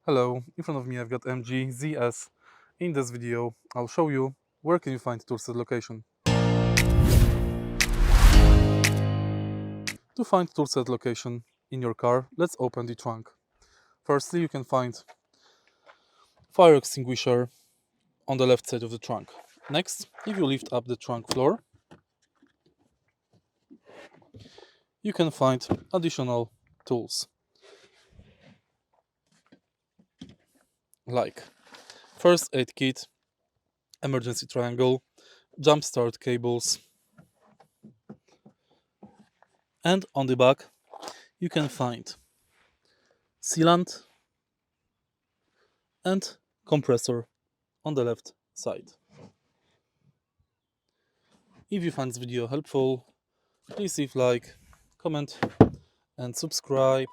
Hello, in front of me I've got MGZS. In this video I'll show you where can you find Toolset location. To find Toolset location in your car, let's open the trunk. Firstly, you can find fire extinguisher on the left side of the trunk. Next, if you lift up the trunk floor, you can find additional tools like first aid kit, emergency triangle, jumpstart cables, and on the back you can find sealant and compressor on the left side. If you find this video helpful, please leave like, comment and subscribe.